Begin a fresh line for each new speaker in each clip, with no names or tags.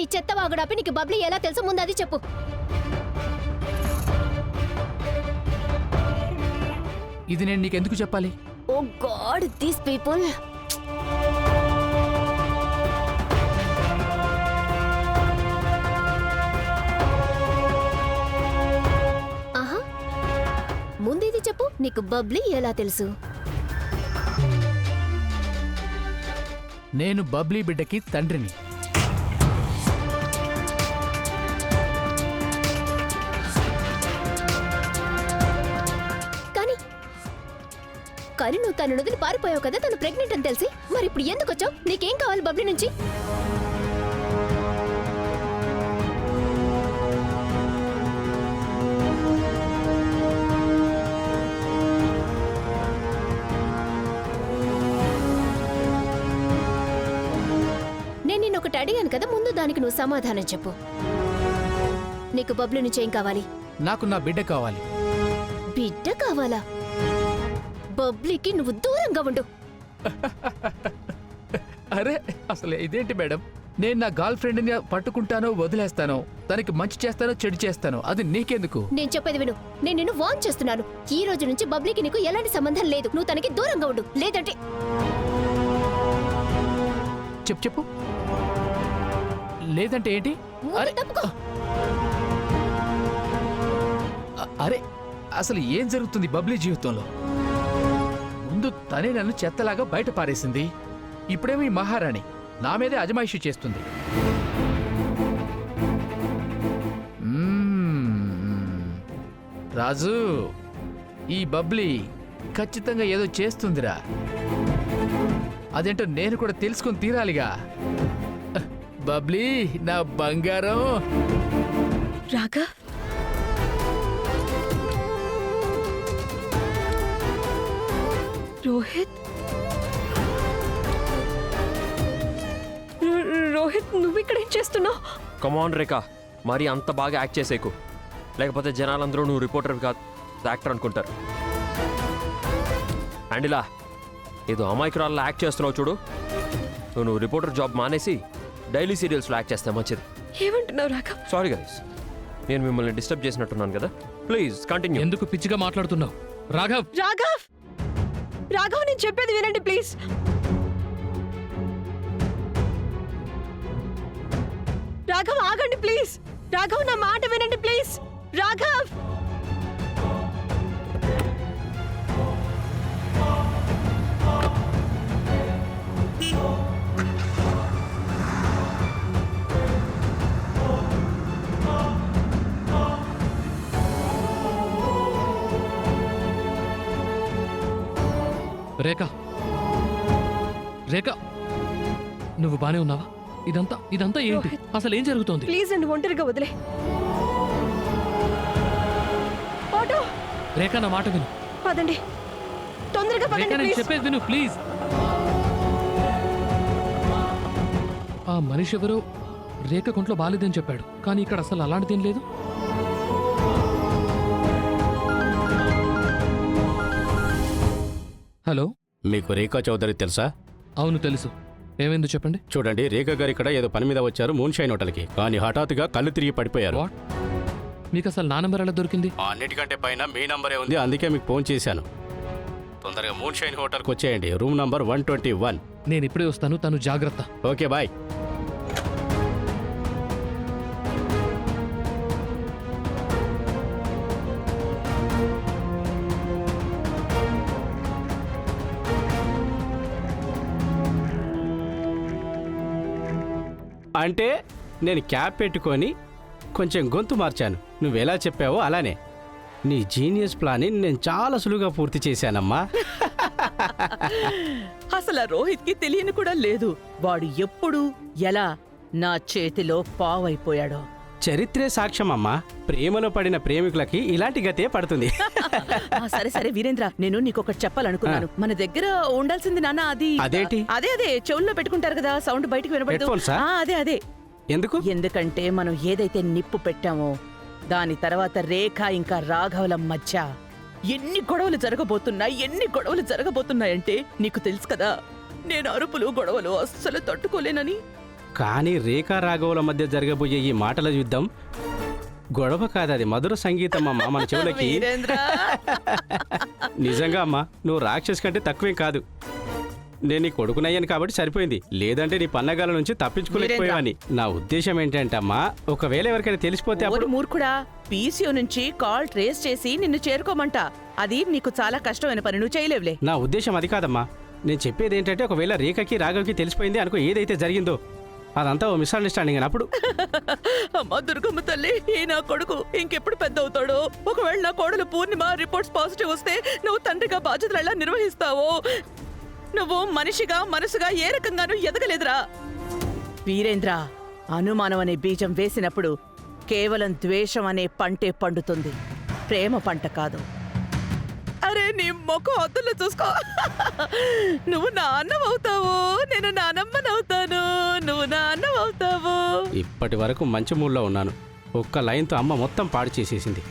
నీ చెత్త వాగుడాపి నీకు బబ్లీ ఎలా తెలుసు ముందు అది చెప్పు.
ఇది నేను నీకెందుకు చెప్పాలి?
ఓ గాడ్, దీస్ పీపుల్. ఆహా, ముందు ఇది చెప్పు, నీకు బబ్లీ ఎలా తెలుసు?
నేను బబ్లీ బిడ్డకి తండ్రిని.
కానీ నువ్వు తను వదిలి పారిపోయావు కదా, తను ప్రెగ్నెంట్ అని తెలిసి. మరి ఇప్పుడు ఎందుకు వచ్చావు? నీకేం కావాలి బబ్లీ నుంచి? నేను నిన్ను ఒకటి అడిగాను కదా, ముందు దానికి నువ్వు సమాధానం చెప్పు. నీకు బబ్లీ నుంచి ఏం కావాలి?
నాకు నా బిడ్డ కావాలి.
బిడ్డ కావాలా? బబ్లీకి నువ్వు దూరంగా ఉండు.
అరే అసలు ఇదేంటి మేడం? నేను నా గర్ల్ ఫ్రెండ్ ని పట్టుకుంటానో వదిలేస్తానో, తనకి మంచి చేస్తానో చెడు చేస్తానో, అది నీకెందుకు?
నేను చెప్పేది విను. నేను నిన్ను వార్న్ చేస్తున్నాను. ఈ రోజు నుంచి బబ్లీకి నీకు ఎలాంటి సంబంధం లేదు. నువ్వు తనకి దూరంగా ఉండు, లేదంటే.
చెప్పు. లేదంటే ఏంటి?
ముందు తప్పుకో.
అరే అసలు ఏం జరుగుతుంది బబ్లీ జీవితంలో? ముందు తనే నన్ను చెత్తలాగా బయట పారేసింది. ఇప్పుడేమో ఈ మహారాణి నా మీదే అజమాయిషీ చేస్తుంది. రాజు, ఈ బబ్లీ ఖచ్చితంగా ఏదో చేస్తుందిరా. అదేంటో నేను కూడా తెలుసుకొని తీరాలిగా. బబ్లీ నా బంగారం.
రాఘవ్, రోహిత్, రోహిత్, నువ్వు ఇక్కడ ఏం చేస్తున్నావు?
కమాన్ రేఖ, మరి అంత బాగా యాక్ట్ చేసేకు, లేకపోతే జనాలందరూ నువ్వు రిపోర్టర్ కాదు యాక్టర్ అనుకుంటారు. అండ్ ఇలా ఏదో అమాయకురాల్లో యాక్ట్ చేస్తున్నావు చూడు. నువ్వు రిపోర్టర్ జాబ్ మానేసి డైలీ సీరియల్స్లో యాక్ట్ చేస్తే మంచిది.
ఏమంటున్నావు రాఘవ్?
సారీ గైస్, నేను మిమ్మల్ని డిస్టర్బ్ చేసినట్టున్నాను కదా. Please continue.
ఎందుకు పిచ్చిగా మాట్లాడుతున్నావు? రాఘవ్,
రాఘవ్, రాఘవ్, నేను చెప్పేది వినండి ప్లీజ్. రాఘవ్ ఆగండి ప్లీజ్. రాఘవ్ నా మాట వినండి ప్లీజ్. రాఘవ్,
రేఖ, రేఖ, నువ్వు బానే ఉన్నావా? ఇదంతా ఏంటి? అసలు ఏం జరుగుతోంది?
ప్లీజ్ నన్ను ఒంటరిగా వదిలే. ఆటో,
రేఖ నా మాట విను.
పదండి, తొందరగా
రేఖ,
పదండి
నేను
ప్లీజ్.
చెప్పేది విను ప్లీజ్. ఆ మనిషి ఎవరో రేఖ కొంట్లో బాలేదని చెప్పాడు, కానీ ఇక్కడ అసలు అలాంటిదేం లేదు. హలో,
మీకు రేఖా చౌదరి తెలుసా?
అవును తెలుసు. ఏమైందో చెప్పండి.
చూడండి, రేఖ గారు ఇక్కడ ఏదో పని మీద వచ్చారు మూన్ షైన్ హోటల్కి, కానీ హఠాత్తుగా కళ్ళు తిరిగి పడిపోయారు.
వాట్? మీకు అసలు నా నంబర్ ఎలా దొరికింది?
అన్నిటికంటే పైన మీ నంబరే ఉంది, అందుకే మీకు ఫోన్ చేశాను. తొందరగా మూన్ షైన్ హోటల్కి వచ్చేయండి, రూమ్ నంబర్ 121.
నేను ఇప్పుడే వస్తాను, తను జాగ్రత్త.
Okay bye. అంటే నేను క్యాప్ పెట్టుకొని కొంచెం గొంతు మార్చాను. నువ్వెలా చెప్పావో అలానే. నీ జీనియస్ ప్లాన్ని నేను చాలా సులువుగా పూర్తి చేశానమ్మా.
అసలు రోహిత్ కి తెలియని కూడా లేదు. వాడు ఎప్పుడు ఎలా నా చేతిలో పావైపోయాడో.
చరిత్రే సాక్ష్యమమ్మా. ప్రేమలో పడిన ప్రేమికులకి ఇలాంటి గతే పడుతుంది.
సరే సరే వీరేంద్ర, నేను నీకొకటి చెప్పాలనుకున్నాను. మన దగ్గర ఉండాల్సింది నాన్న అది.
అదేంటి?
అదే చెవుల్లో పెట్టుకుంటారు కదా, సౌండ్ బయటకు వినపడదు. అదే
ఎందుకు?
ఎందుకంటే మనం ఏదైతే నిప్పు పెట్టామో దాని తర్వాత రేఖ ఇంకా రాఘవుల మధ్య ఎన్ని గొడవలు జరగబోతున్నాయంటే నీకు తెలుసు కదా, నేను అరుపులు గొడవలు అస్సలు తట్టుకోలేనని.
కానీ రేఖా రాఘవుల మధ్య జరగబోయే ఈ మాటల యుద్ధం గొడవ కాదు, అది మధుర సంగీతం అమ్మా మన చెవులకి.
వీరేంద్ర
నిజంగా అమ్మా, నువ్వు రాక్షస్ కంటే తక్కువేం కాదు. నేను నీ కొడుకునయ్యాను కాబట్టి సరిపోయింది, లేదంటే నీ పన్నగాల నుంచి తప్పించుకోలేకపోయావని. నా ఉద్దేశం ఏంటంటే అమ్మా, ఒకవేళ ఎవరికైనా తెలిసిపోతే
ఓరి
అప్పుడు
మూర్ఖుడా, పీసీఓ నుంచి కాల్ ట్రేస్ చేసి నిన్ను చేరుకోమంట. అది నీకు చాలా కష్టమైన పని, నువ్వు చేయలేవులే.
నా ఉద్దేశం అది కాదమ్మా. నేను చెప్పేది ఏంటంటే, ఒకవేళ రేఖకి రాఘవ్కి తెలిసిపోయింది అనుకో, ఏదైతే జరిగిందో అదంతా ఓ మిస్అండర్స్టాండింగ్ అని. అప్పుడు
అమ్మా దుర్గమ్మ తల్లి, ఈ నా కొడుకు ఇంకెప్పుడు పెద్ద అవుతాడో? ఒకవేళ నా కోడలు పూర్ణిమ రిపోర్ట్స్ పాజిటివ్ వస్తే నువ్వు తండ్రిగా బాధ్యతలు ఎలా నిర్వహిస్తావో? నువ్వు మనిషిగా మనసుగా ఏ రకంగానూ ఎదగలేదురా. వీరేంద్ర, అనుమానం అనే బీజం వేసినప్పుడు కేవలం ద్వేషం అనే పంటే పండుతుంది, ప్రేమ పంట కాదు. అరే నీ మొక్క అద్దుల్లో చూసుకో. నువ్వు నా అన్నం అవుతావు, నేను నా అన్నమ్మనవుతాను. నువ్వు నా అన్నం అవుతావు.
ఇప్పటి వరకు మంచి మూడ్లో ఉన్నాను, ఒక్క లైన్తో అమ్మ మొత్తం పాడు చేసేసింది.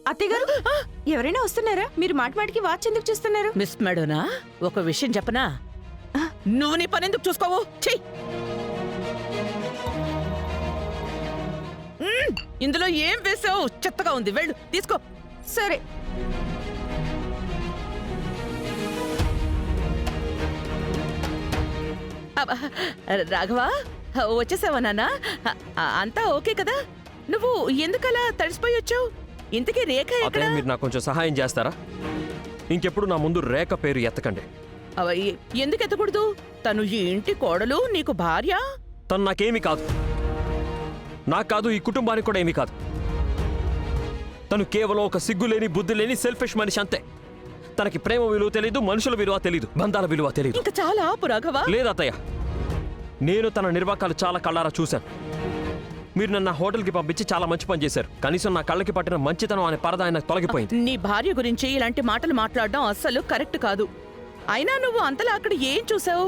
అత్తయ్యగారు, ఎవరైనా వస్తున్నారా? మీరు మాటికి వాచ్ ఎందుకు చూస్తున్నారు?
మిస్ మెడోనా, ఒక విషయం చెప్పనా? నువ్వు నీ పని ఎందుకు చూసుకోవు? చెయ్యి. ఇందులో ఏం వేసావు? చెత్తగా ఉంది, వెళ్ళు తీసుకో.
సరే.
రాఘవా, వచ్చేసావా నాన్న? అంతా ఓకే కదా? నువ్వు ఎందుకలా తడిసిపోయి వచ్చావు? ఇంతకీ రేఖ ఎక్కడ?
అతయ్య, మీరు నాకు కొంచెం సహాయం చేస్తారా? ఇంకెప్పుడు నా ముందు రేఖ పేరు ఎత్తకండి.
ఎందుకు ఎత్తకూడదు? తను ఈ ఇంటి కోడలు, నీకు భార్య.
తను నాకేమీ కాదు, నాకు కాదు, ఈ కుటుంబానికి కూడా ఏమీ కాదు. తను కేవలం ఒక సిగ్గులేని బుద్ధి లేని సెల్ఫిష్ మనిషి అంతే. తనకి ప్రేమ విలువ తెలీదు, మనుషుల విలువ తెలీదు, బంధాల విలువ తెలీదు.
ఇంకా చాలా ఆపు రాఘవా.
లేదు అత్తయ్య, నేను తన నిర్వాకాలు చాలా కళ్ళారా చూశాను. మీరు నన్ను హోటల్కి పంపించి చాలా మంచి పని చేశారు. కనీసం నా కళ్ళకి పట్టిన మంచితనం అనే పరద ఆయన తొలగిపోయింది.
నీ భార్య గురించి ఇలాంటి మాటలు మాట్లాడడం అస్సలు కరెక్ట్ కాదు. అయినా నువ్వు అంతలా అక్కడ ఏం చూసావు?